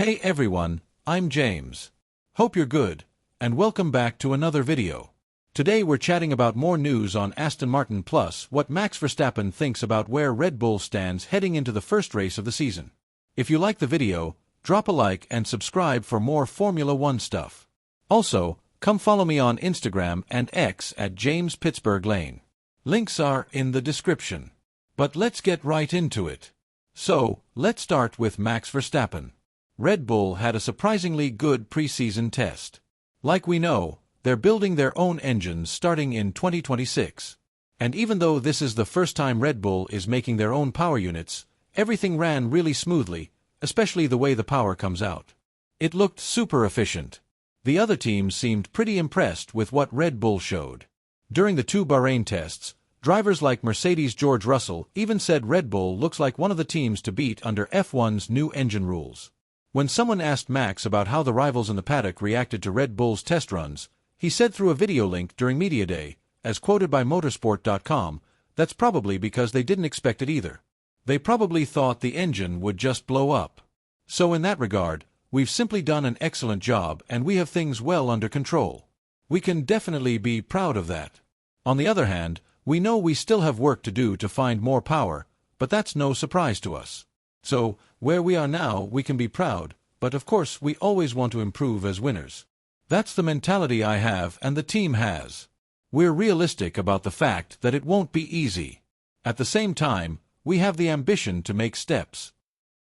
Hey everyone, I'm James. Hope you're good, and welcome back to another video. Today we're chatting about more news on Aston Martin plus what Max Verstappen thinks about where Red Bull stands heading into the first race of the season. If you like the video, drop a like and subscribe for more Formula 1 stuff. Also, come follow me on Instagram and X at James Pittsburgh Lane. Links are in the description. But let's get right into it. So, let's start with Max Verstappen. Red Bull had a surprisingly good preseason test. Like we know, they're building their own engines starting in 2026. And even though this is the first time Red Bull is making their own power units, everything ran really smoothly, especially the way the power comes out. It looked super efficient. The other teams seemed pretty impressed with what Red Bull showed. During the two Bahrain tests, drivers like Mercedes' George Russell even said Red Bull looks like one of the teams to beat under F1's new engine rules. When someone asked Max about how the rivals in the paddock reacted to Red Bull's test runs, he said through a video link during Media Day, as quoted by motorsport.com, that's probably because they didn't expect it either. They probably thought the engine would just blow up. So in that regard, we've simply done an excellent job and we have things well under control. We can definitely be proud of that. On the other hand, we know we still have work to do to find more power, but that's no surprise to us. So, where we are now, we can be proud, but of course we always want to improve as winners. That's the mentality I have and the team has. We're realistic about the fact that it won't be easy. At the same time, we have the ambition to make steps.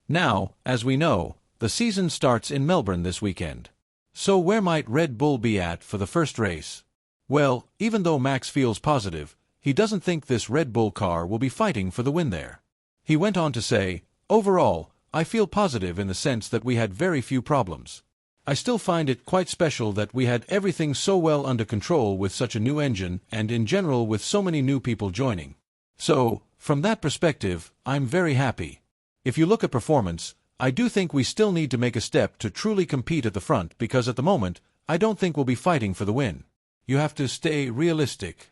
Now, as we know, the season starts in Melbourne this weekend. So where might Red Bull be at for the first race? Well, even though Max feels positive, he doesn't think this Red Bull car will be fighting for the win there. He went on to say, "Overall, I feel positive in the sense that we had very few problems. I still find it quite special that we had everything so well under control with such a new engine and in general with so many new people joining. So, from that perspective, I'm very happy. If you look at performance, I do think we still need to make a step to truly compete at the front because at the moment, I don't think we'll be fighting for the win. You have to stay realistic."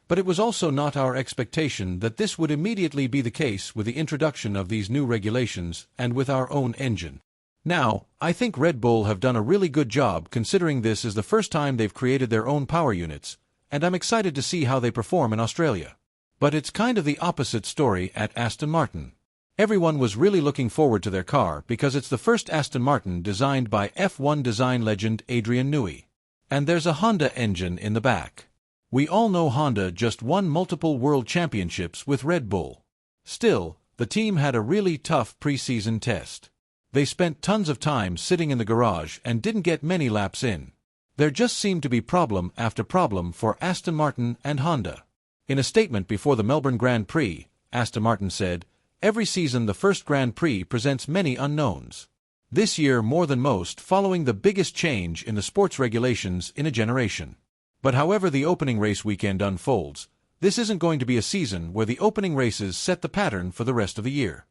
But it was also not our expectation that this would immediately be the case with the introduction of these new regulations and with our own engine. Now, I think Red Bull have done a really good job considering this is the first time they've created their own power units, and I'm excited to see how they perform in Australia. But it's kind of the opposite story at Aston Martin. Everyone was really looking forward to their car because it's the first Aston Martin designed by F1 design legend Adrian Newey. And there's a Honda engine in the back. We all know Honda just won multiple world championships with Red Bull. Still, the team had a really tough preseason test. They spent tons of time sitting in the garage and didn't get many laps in. There just seemed to be problem after problem for Aston Martin and Honda. In a statement before the Melbourne Grand Prix, Aston Martin said, "Every season the first Grand Prix presents many unknowns. This year more than most following the biggest change in the sports regulations in a generation. But however the opening race weekend unfolds, this isn't going to be a season where the opening races set the pattern for the rest of the year."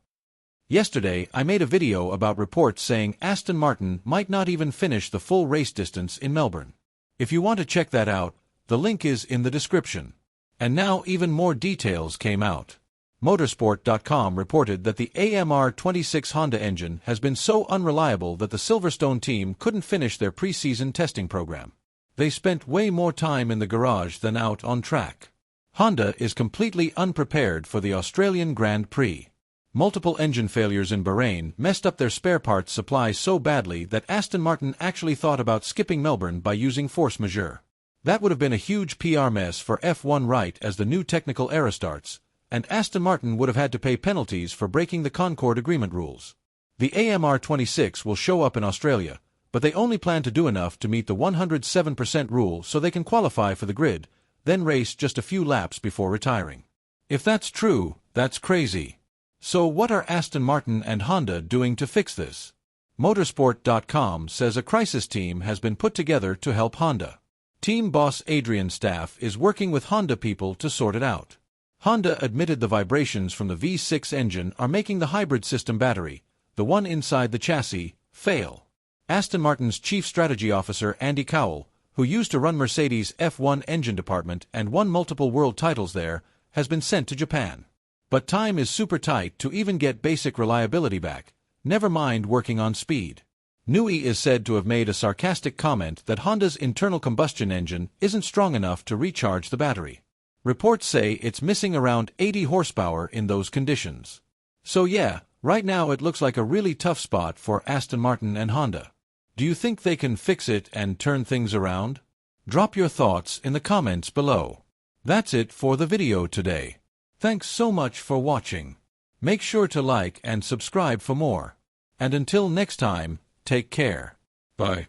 Yesterday, I made a video about reports saying Aston Martin might not even finish the full race distance in Melbourne. If you want to check that out, the link is in the description. And now even more details came out. Motorsport.com reported that the AMR26 Honda engine has been so unreliable that the Silverstone team couldn't finish their preseason testing program. They spent way more time in the garage than out on track. Honda is completely unprepared for the Australian Grand Prix. Multiple engine failures in Bahrain messed up their spare parts supply so badly that Aston Martin actually thought about skipping Melbourne by using force majeure. That would have been a huge PR mess for F1 right as the new technical era starts, and Aston Martin would have had to pay penalties for breaking the Concord Agreement rules. The AMR26 will show up in Australia, but they only plan to do enough to meet the 107% rule so they can qualify for the grid, then race just a few laps before retiring. If that's true, that's crazy. So what are Aston Martin and Honda doing to fix this? Motorsport.com says a crisis team has been put together to help Honda. Team boss Adrian's staff is working with Honda people to sort it out. Honda admitted the vibrations from the V6 engine are making the hybrid system battery, the one inside the chassis, fail. Aston Martin's chief strategy officer Andy Cowell, who used to run Mercedes' F1 engine department and won multiple world titles there, has been sent to Japan. But time is super tight to even get basic reliability back, never mind working on speed. Newey is said to have made a sarcastic comment that Honda's internal combustion engine isn't strong enough to recharge the battery. Reports say it's missing around 80 horsepower in those conditions. So yeah, right now it looks like a really tough spot for Aston Martin and Honda. Do you think they can fix it and turn things around? Drop your thoughts in the comments below. That's it for the video today. Thanks so much for watching. Make sure to like and subscribe for more. And until next time, take care. Bye.